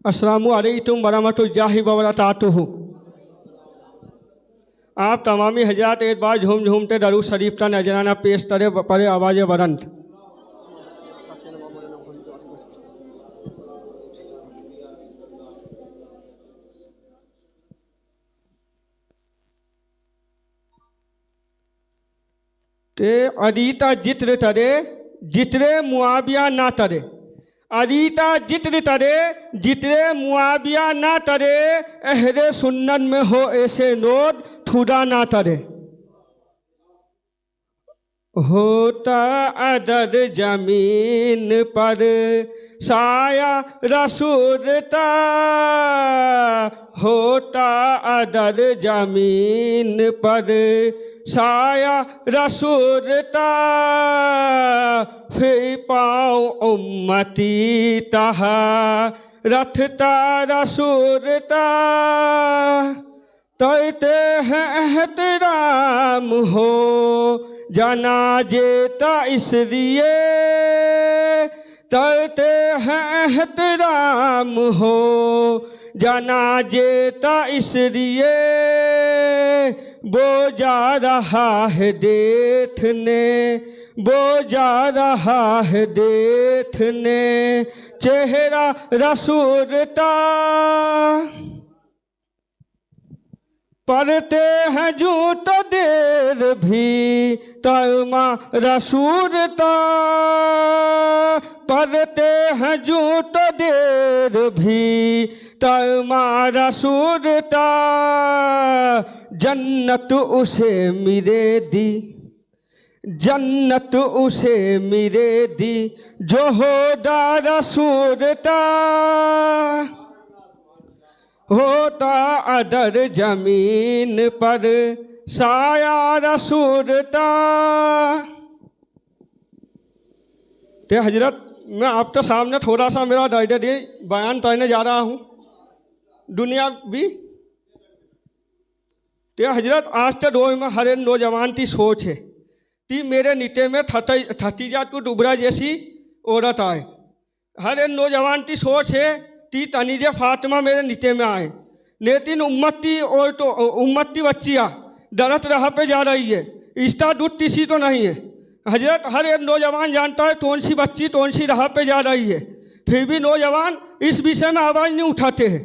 अस्सलामु अलैकुम वरहमतुल्लाहि वबरकातुहू। आप तमामी हजरात एक बार झूम झूमते दरूद शरीफ का नजराना पेश करे परे आवाज़ बुलंद। ते अरीता जित्र तरे जितरे मुआविया ना तरे, अरीता जित्र तरे जितरे मुआविया ना तरे, अहरे सुन्नत में हो ऐसे नोट खुदा ना तरे। होता अदर जमीन पर साया रसूलता, होता अदर जमीन पर साया रसूलता, फिर पाँव उम्मती तहा रखता रसूलता, करते हैं एहतराम हो जनाजे ता इसलिए, करते हैं एहतराम हो जनाजे ता इसलिए, वो जा रहा है देखने, वो जा रहा है देखने चेहरा रसूल का। पढ़ते हैं झूठ देर भी तलमा रसूल का, पढ़ते हैं झूठ देर भी तलमा रसूल का, जन्नत उसे मिले दी, जन्नत उसे मिले दी जो होदा रसूल का, होता अदर जमीन पर साया रसूलता। ते हजरत, मैं आपके सामने थोड़ा सा मेरा डायरी बयान करने जा रहा हूँ दुनिया भी। ते हजरत, आज के दौर में हर एक नौजवान की सोच है कि मेरे नीचे में खतीजा टू डुबरा जैसी औरत आए। हर एक नौजवान की सोच है कि तनीजे फातिमा मेरे नीचे में आए, लेकिन उम्मत की और तो उम्मत की बच्चियाँ दरत राह पे जा रही है, इसका दूध किसी तो नहीं है। हजरत, हर एक नौजवान जानता है कौन सी बच्ची कौन सी राह पे जा रही है, फिर भी नौजवान इस विषय में आवाज़ नहीं उठाते हैं।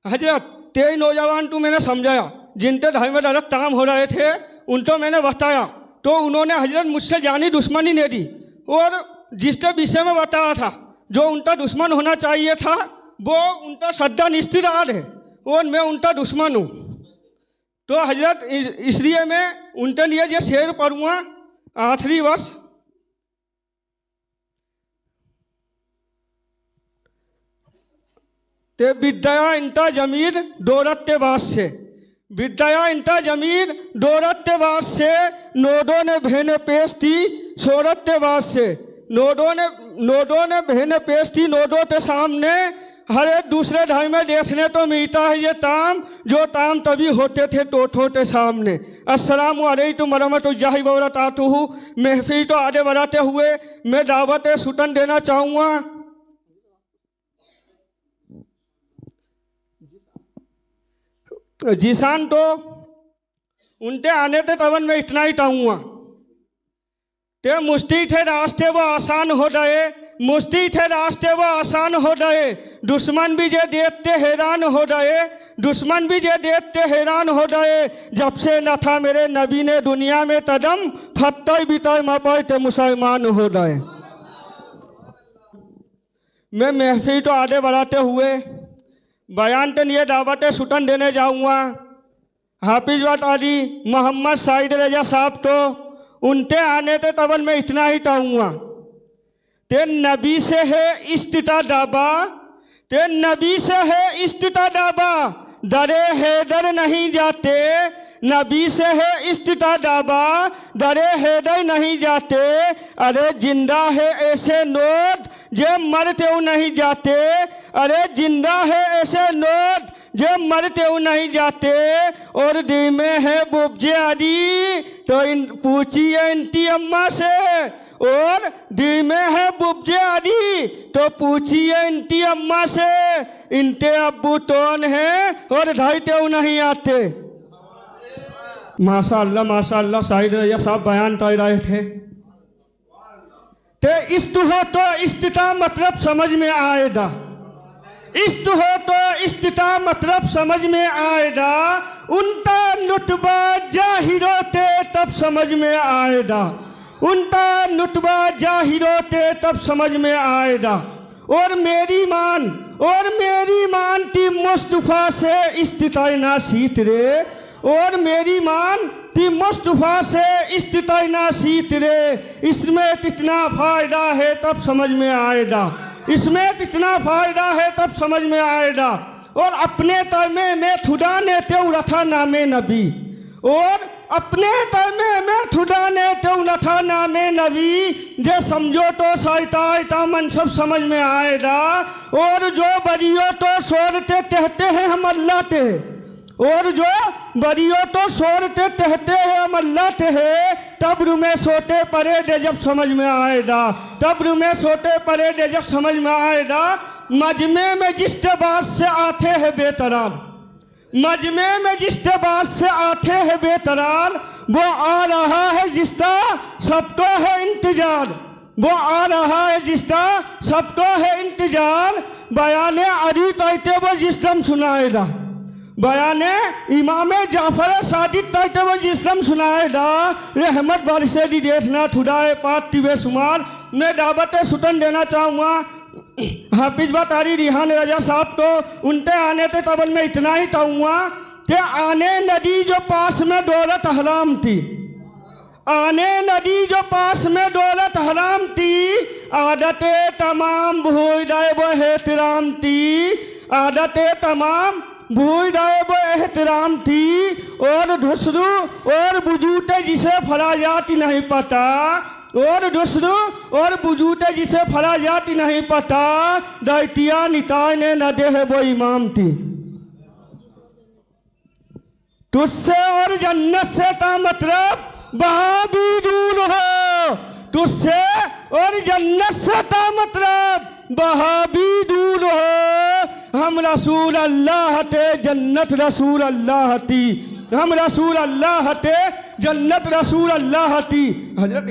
हजरत तेरे नौजवान को मैंने समझाया, जिनके घर में गलत काम हो रहे थे उनको मैंने बताया, तो उन्होंने हजरत मुझसे जानी दुश्मनी नहीं दी, और जिसके विषय में बताया था जो उनका दुश्मन होना चाहिए था वो उनका सद्दा निस्तिरार है और मैं उनका दुश्मन हूँ। तो हजरत इसलिए मैं उनके लिए ये शेर पढ़ूँगा आखिरी वर्ष। ते विद्या इंता जमीर दौरत के बाद से, विद्या इंता जमीर दौरत के बाद से, नोडों ने भेने पेश थी शोरत के बाद से, नोडों ने भेने पेश थी नोडों के सामने। हर एक दूसरे धर्म में देखने तो मिलता है ये ताम, जो ताम तभी होते थे टोठों के सामने। अस्सलामु अलैकुम वरहमतुल्लाहि वबरकातुहू। महफिल तो आगे बढ़ाते हुए मैं दावत सुतन देना चाहूँगा। जिसान तो उनके आने के तवन में इतना ही चाहूँगा ते मुश्किल थे रास्ते वो आसान हो गए, मुश्किल थे रास्ते वो आसान हो गए, दुश्मन भी जे देखते हैरान हो गए, दुश्मन भी जे देखते हैरान हो गए, जब से न था मेरे नबी ने दुनिया में कदम, फत्तर बितर मपड़ते मुसलमान हो गए। मैं महफिल तो आगे बढ़ाते हुए बयान के लिए दावत सुतन देने जाऊँगा। हाफिज अली मोहम्मद साइद रजा साहब तो उनके आने के तवन में इतना ही कहूँगा, ते नबी से है इस्तिता दाबा, ते नबी से है इस्तिता दाबा, डरे हैदर नहीं जाते, नबी से है इस्तिता दाबा, डरे हैदर नहीं जाते, अरे जिंदा है ऐसे नोट जे मरते नहीं जाते, अरे जिंदा है ऐसे नोट जो मरते हुए नहीं जाते। और दिल में है बुब्जे अली तो पूछिए इनकी अम्मा से, और दी में है बुब्जे आदि, तो पूछिए इनकी अम्मा से, इनके अब्बू कौन हैं और ढाईते नहीं आते। माशाअल्लाह शायद ये सब बयान कर रहे थे। ते इस्त हो तो इस्त का मतलब समझ में आएगा, इस्त हो तो इस्त का मतलब समझ में आएगा, उनका नुतबा जाहिर होते तब समझ में आएगा, उनका नुतबा जाहिर होते तब समझ में आएगा। और मेरी मान ती मुस्तफ़ा से इस्तिताना सीत रे, और मेरी मान ती मुस्तफ़ा से इस्तिताना सीत रे। इसमें कितना फ़ायदा है तब समझ में आएगा, इसमें कितना फ़ायदा है तब समझ में आएगा। और अपने तरमे में खुदा ने तेऊ रखा नामे नबी, और अपने तरमे में खुदा ने तेऊ रखा नामे नबी। जे समझो तो साइता मनसब समझ में आएगा। और जो बरियो तो सोरते कहते हैं हम अल्लाह के, और जो बरियो तो सोरते कहते हैं हम अल्लाह के है, कब्र में सोते पड़े दे जब समझ में आएगा, कब्र में सोते पड़े दे जब समझ में आएगा। मजमे में जिस बात से आते हैं बेतरार, मजमे में जिस बात से आते हैं बेतरार, वो आ रहा है जिसका सबको है इंतजार, वो आ रहा है जिसका सबको है इंतजार। बयाने अली तैते वो जिस्म सुनाएगा, बयाने इमाम जाफर सादिक तैते वो जिस्म सुनाएगा। रहमत बारिशे दी देखना खुदाए पाक तिवे सुमार। मैं दावत सुतन देना चाहूँगा हाफिज बातारी रिहान रजा साहब को। उनके आने के तबल में इतना ही कहूँगा कि आने नदी जो पास में दौलत हराम थी, आने नदी जो पास में दौलत हराम थी, आदतें तमाम भूल जाए वो एहतराम थी, आदतें तमाम भूल जाए वो एहतराम थी। और धुसरू और बुजूते जिसे फराजाती नहीं पता, और दुसरू और बुजूते जिसे फराजाती नहीं पता, दैतिया निताय ने न दे है वो इमाम थी। तुझसे और जन्नत से का मतलब वहाँ भी दूर हो, तुझसे और जन्नत से का मतलब वहाँ भी दूर हो। हम रसूल अल्लाह ते जन्नत रसूल अल्लाह ती, हम रसूल अल्लाह ते जन्नत रसूल अल्लाह ती। हजरत